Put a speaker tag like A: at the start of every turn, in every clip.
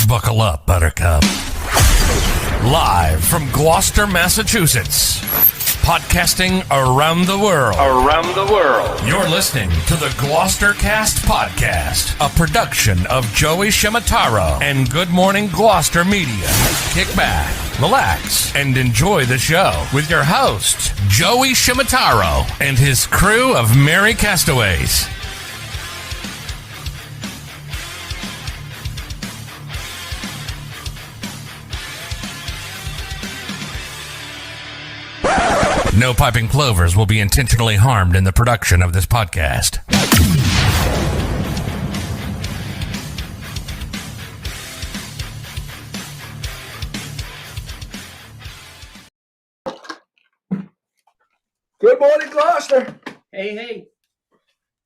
A: Buckle up, Buttercup. Live from Gloucester, Massachusetts. Podcasting around the world. You're listening to the Gloucester Cast Podcast, a production of Joey Shimataro and Good Morning Gloucester Media. Kick back, relax, and enjoy the show with your host, Joey Shimataro, and his crew of merry castaways. No piping plovers will be intentionally harmed in the production of this podcast.
B: Good morning, Gloucester.
C: Hey.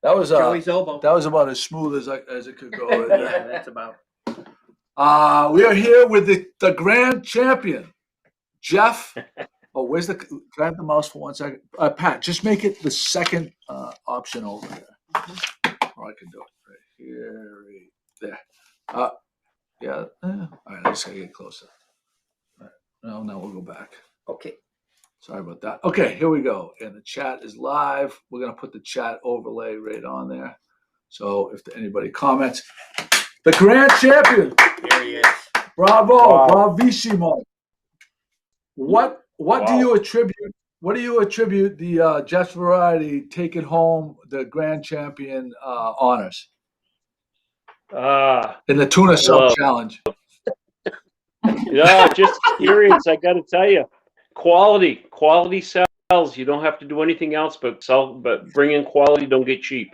B: That was
C: Joey's elbow.
B: That was about as smooth as it could go.
C: Yeah, that's about.
B: We are here with the grand champion, Jeff. Oh, where's the? Can I have the mouse for 1 second? Pat, just make it the second option over there. Or I can do it right here, right there. Yeah. All right, I just gotta get closer. All right. No, we'll go back.
C: Okay.
B: Sorry about that. Okay, here we go. And the chat is live. We're going to put the chat overlay right on there. So if anybody comments, the grand champion.
C: Here he is.
B: Bravo,
C: Wow.
B: bravissimo. What do you attribute? What do you attribute the Jeff's Variety taking home the grand champion honors in the Tuna Sub Challenge?
D: Yeah, just experience. I got to tell you, quality sells. You don't have to do anything else but sell. But bring in quality. Don't get cheap.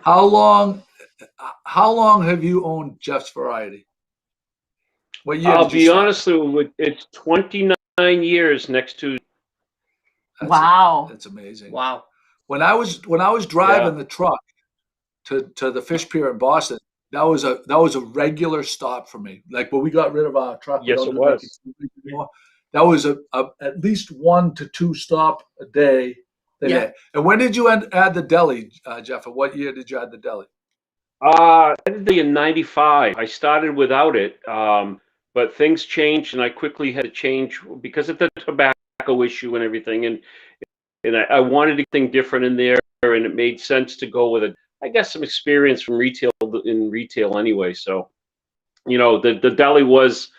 B: How long have you owned Jeff's Variety? What year?
D: I'll be honest with you, it's 29 years next Tuesday.
E: Wow.
B: That's amazing.
C: Wow.
B: When I was driving the truck to the fish pier in Boston, that was a regular stop for me. Like when we got rid of our truck.
D: Yes, it was.
B: That was at least 1 to 2 stop a day.
C: Yeah.
B: And when did you add the deli, Jeff? What year did you add the deli?
D: I did it in '95. I started without it, but things changed, and I quickly had to change because of the tobacco issue and everything. And I wanted something different in there, and it made sense to go with I guess some experience from retail anyway. So, the deli was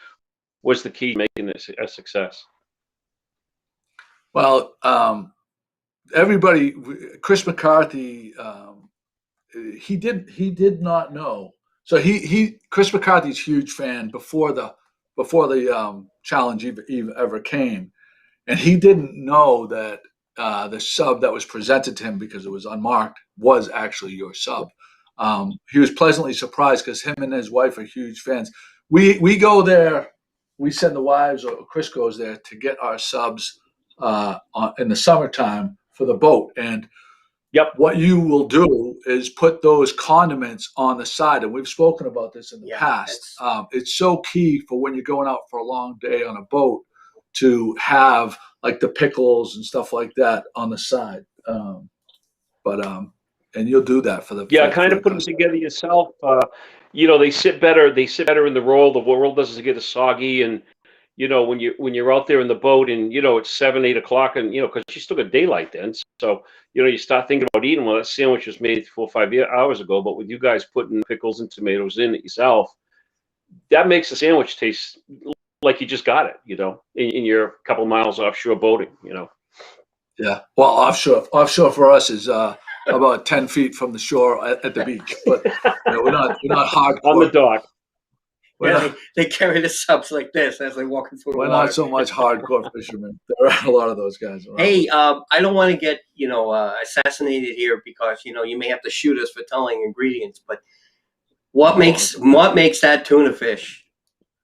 D: the key to making this a success.
B: Well, everybody, Chris McCarthy, he did not know. So Chris McCarthy's a huge fan before the challenge ever came, and he didn't know that the sub that was presented to him because it was unmarked was actually your sub. He was pleasantly surprised because him and his wife are huge fans. We go there. We send the wives, or Chris goes there to get our subs in the summertime for the boat. And what you will do is put those condiments on the side. And we've spoken about this in the past. It's so key for when you're going out for a long day on a boat to have like the pickles and stuff like that on the side. And you'll do that for the
D: kind of put them together yourself. They sit better in the roll. The roll doesn't get as soggy, and when you're out there in the boat and it's 7, 8 o'clock, and because you still got daylight then, so you start thinking about eating. Well, that sandwich was made 4 or 5 hours ago, but with you guys putting pickles and tomatoes in it yourself, that makes the sandwich taste like you just got it, in your couple miles offshore boating,
B: Yeah. Well, offshore for us is about 10 feet from the shore at the beach, but we're not hardcore.
D: On the dock.
C: They carry the subs like this as they're walking through the water.
B: We're not so much hardcore fishermen. There are a lot of those guys around.
C: Hey, I don't want to get assassinated here because you may have to shoot us for telling ingredients, but what makes that tuna fish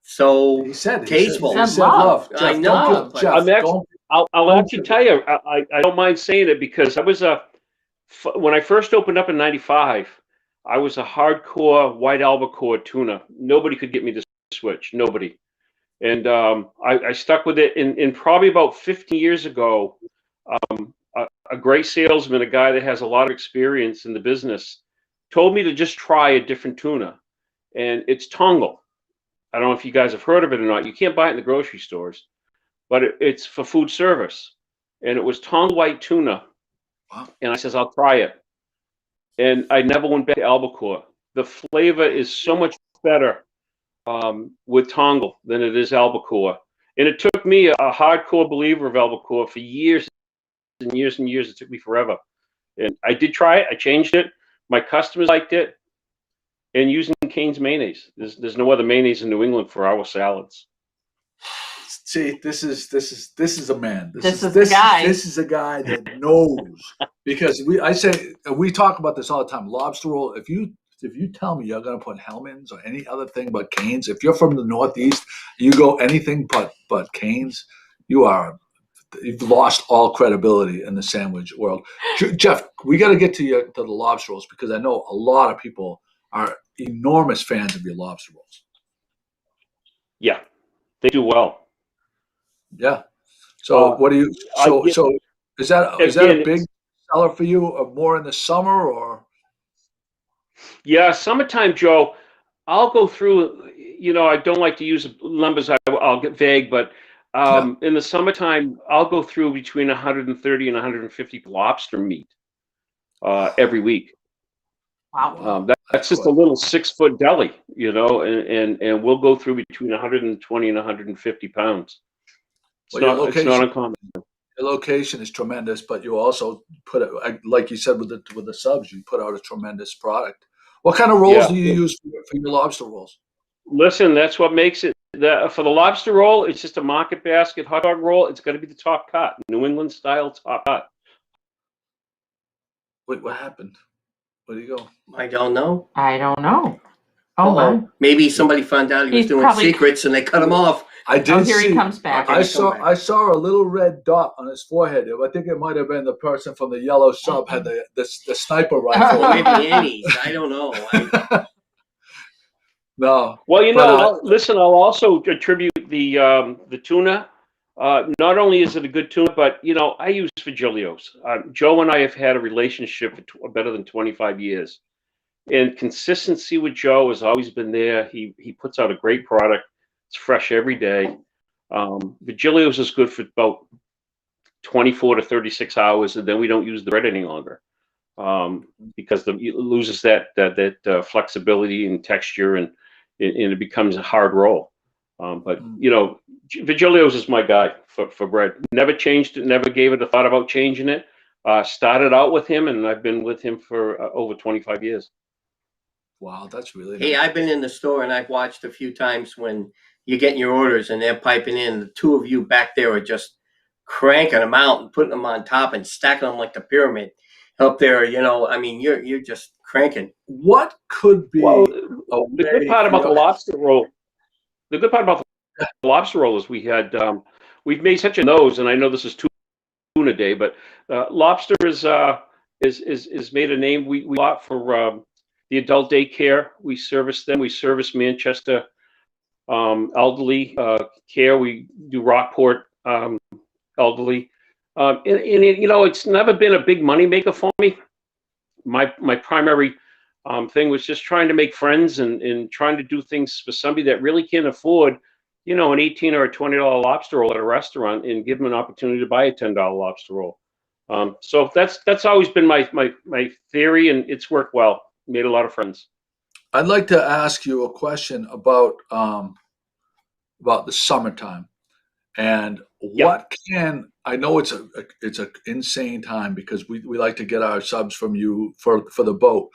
C: so tasteful?
B: He said love. Jeff,
C: I know.
D: I'll actually tell you, I don't mind saying it because when I first opened up in '95, I was a hardcore white albacore tuna. Nobody could get me to switch. Nobody. And I stuck with it. And probably about 15 years ago, a great salesman, a guy that has a lot of experience in the business, told me to just try a different tuna. and it's tongal. I don't know if you guys have heard of it or not. You can't buy it in the grocery stores, but it's for food service. And it was tongal white tuna.
B: Wow.
D: And I says, I'll try it. And I never went back to albacore. The flavor is so much better with tongal than it is albacore. And it took me, a hardcore believer of albacore, for years and years and years. It took me forever. And I did try it. I changed it. My customers liked it. And using Cane's mayonnaise. There's no other mayonnaise in New England for our salads.
B: See, this is a man.
E: This is the guy.
B: This is a guy that knows, because we talk about this all the time. Lobster roll. If you tell me you're going to put Hellman's or any other thing but Cane's, if you're from the Northeast, you go anything but Cane's, you've lost all credibility in the sandwich world. Jeff, we got to get to the lobster rolls, because I know a lot of people are enormous fans of your lobster rolls.
D: Yeah, they do well.
B: Yeah. So what do you? So is that a big seller for you, or more in the summer, or?
D: Yeah, summertime, Joe. I'll go through. I don't like to use numbers. I'll get vague, but in the summertime, I'll go through between 130 and 150 lobster meat every week.
E: Wow.
D: That's just a little 6-foot deli, and we'll go through between 120 and 150 pounds. It's not uncommon.
B: Your location is tremendous, but you also put it, like you said, with the subs, you put out a tremendous product. What kind of rolls do you use for your lobster rolls?
D: Listen, that's what makes it. For the lobster roll, it's just a market basket hot dog roll. It's got to be the top cut, New England style top cut.
B: Wait, what happened? Where did he go?
C: I don't know.
E: Oh, my.
C: Maybe somebody found out he was doing secrets and they cut him off.
B: I did
E: here
B: see.
E: He comes back.
B: I saw a little red dot on his forehead. I think it might have been the person from the yellow sub had the sniper rifle.
C: Or maybe Annie's. I don't know.
B: No.
D: Well, listen. I'll also attribute the tuna. Not only is it a good tuna, but I use Virgilio's. Joe and I have had a relationship for better than 25 years, and consistency with Joe has always been there. He puts out a great product. It's fresh every day. Virgilio's is good for about 24 to 36 hours, and then we don't use the bread any longer because it loses that flexibility and texture, and it becomes a hard roll. But Virgilio's is my guy for bread. Never changed it. Never gave it a thought about changing it. Started out with him, and I've been with him for over 25 years.
B: Wow, that's really nice.
C: Hey, I've been in the store and I've watched a few times when you're getting your orders and they're piping in. The two of you back there are just cranking them out and putting them on top and stacking them like the pyramid up there. You're just cranking.
B: What could be
D: the good part about the lobster roll? The good part about the lobster roll is we've made such a nose, and I know this is Tuna Day, but lobster is made a name. We bought for the adult daycare. We service them. We service Manchester elderly care. We do Rockport elderly. It's never been a big money maker for me. My primary thing was just trying to make friends and trying to do things for somebody that really can't afford, an $18 or a $20 lobster roll at a restaurant, and give them an opportunity to buy a $10 lobster roll. So that's always been my theory, and it's worked well. Made a lot of friends.
B: I'd like to ask you a question about the summertime, and what I know it's an insane time, because we like to get our subs from you for the boat.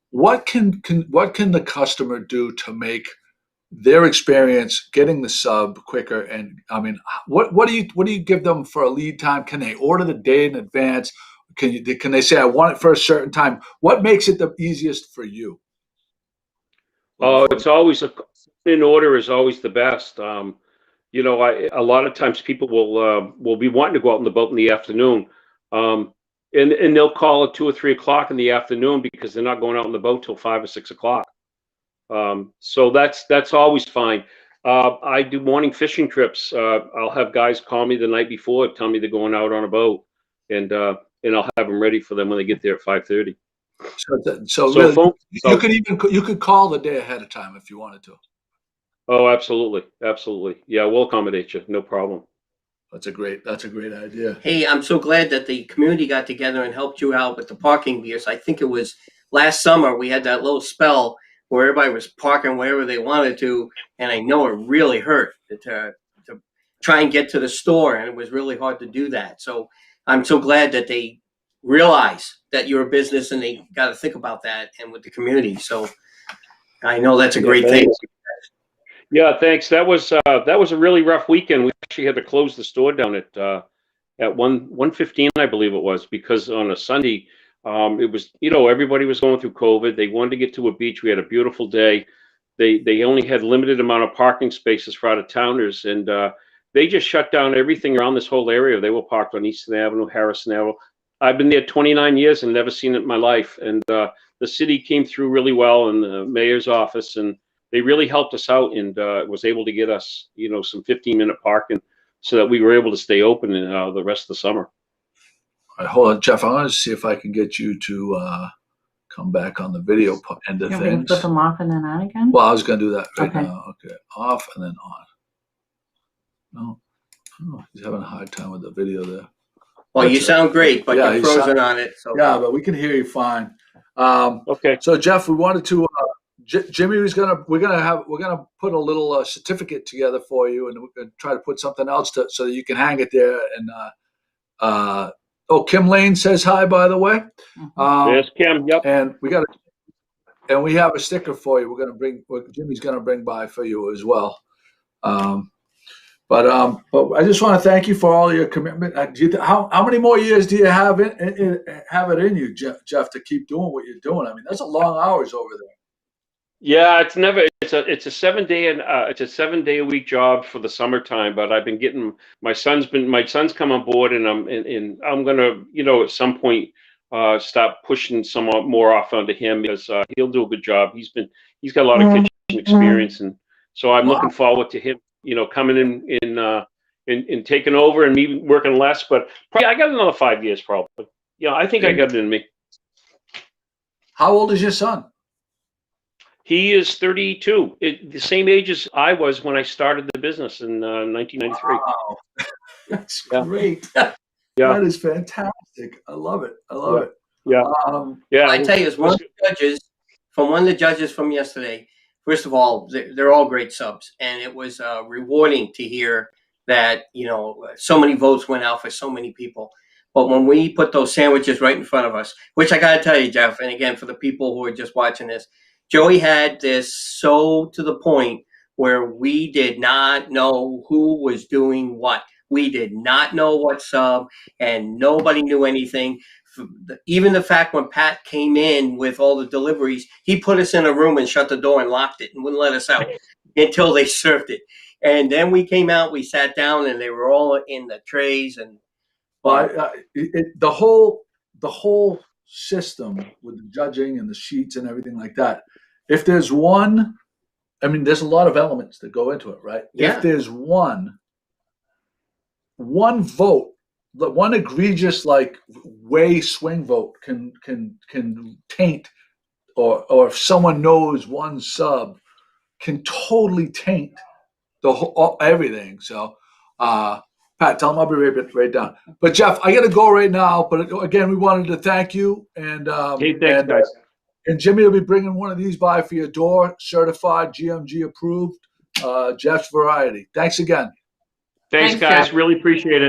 B: What can the customer do to make their experience getting the sub quicker? And what do you give them for a lead time? Can they order the day in advance? Can they say, I want it for a certain time? What makes it the easiest for you?
D: It's always in order is always the best. A lot of times people will be wanting to go out on the boat in the afternoon, and they'll call at 2 or 3 o'clock in the afternoon because they're not going out on the boat till 5 or 6 o'clock. So that's always fine. I do morning fishing trips. I'll have guys call me the night before, tell me they're going out on a boat, and I'll have them ready for them when they get there at 5:30.
B: So
D: So
B: really,
D: phone.
B: you could call the day ahead of time if you wanted to.
D: Oh, absolutely, absolutely. Yeah, we'll accommodate you. No problem.
B: That's a great idea.
C: Hey, I'm so glad that the community got together and helped you out with the parking because I think it was last summer we had that little spell where everybody was parking wherever they wanted to, and I know it really hurt to try and get to the store, and it was really hard to do that. So I'm so glad that they realize that you're a business and they got to think about that and with the community. So I know that's a great thing.
D: Yeah, thanks. That was a really rough weekend. We actually had to close the store down at 1:15, I believe it was, because on a Sunday, it was, everybody was going through COVID. They wanted to get to a beach. We had a beautiful day. They only had limited amount of parking spaces for out of towners, and they just shut down everything around this whole area. They were parked on Eastern Avenue, Harrison Avenue. I've been there 29 years and never seen it in my life. And the city came through really well, and the mayor's office, and they really helped us out and was able to get us, some 15-minute parking so that we were able to stay open the rest of the summer.
B: All right, hold on, Jeff. I want to see if I can get you to come back on the video end of
E: You
B: things.
E: want me to flip them off and then on again?
B: Well, I was going to do that right
E: Okay.
B: now. Okay, off and then on. No, oh, he's having a hard time with the video there.
C: Well, you sound great, but you're frozen on it. So.
B: Yeah, but we can hear you fine.
D: Okay.
B: So Jeff, we wanted to. Jimmy was we're gonna put a little certificate together for you, and we're gonna try to put something else so that you can hang it there. And Kim Lane says hi, by the way.
D: Yes, Kim. Yep.
B: And we have a sticker for you. Jimmy's gonna bring by for you as well. But I just want to thank you for all your commitment. How many more years do you have it in you, Jeff, to keep doing what you're doing? I mean, that's a long hours over there.
D: Yeah, it's a 7 day a week job for the summertime, but I've been getting my son's come on board, and I'm gonna at some point stop pushing some more off onto him because he'll do a good job. He's got a lot of kitchen experience, and so I'm looking forward to him coming in and taking over and me working less. But probably I got another 5 years probably. I think I got it in me.
B: How old is your son?
D: He is 32, the same age as I was when I started the business in 1993.
B: Wow. That's great. Yeah. That is fantastic. I love it.
D: Yeah.
C: I tell you, as one of the judges from yesterday, first of all, they're all great subs, and it was rewarding to hear that so many votes went out for so many people. But when we put those sandwiches right in front of us, which I got to tell you, Jeff, and again for the people who are just watching this, Joey had this so to the point where we did not know who was doing what. We did not know what sub, and nobody knew anything. Even the fact when Pat came in with all the deliveries, he put us in a room and shut the door and locked it and wouldn't let us out until they served it. And then we came out, we sat down, and they were all in the trays. And
B: the whole system with the judging and the sheets and everything like that. If there's one, I mean, there's a lot of elements that go into it, right?
C: Yeah.
B: If there's one vote, one egregious way swing vote can taint, or if someone knows one sub can totally taint the whole everything. So, Pat, tell him I'll be right down. But Jeff, I got to go right now. But again, we wanted to thank you and
D: Thanks, guys.
B: And Jimmy will be bringing one of these by for your door, certified, GMG approved, Jeff's Variety. Thanks again.
D: Thanks, guys.
E: Jeff.
D: Really appreciate it.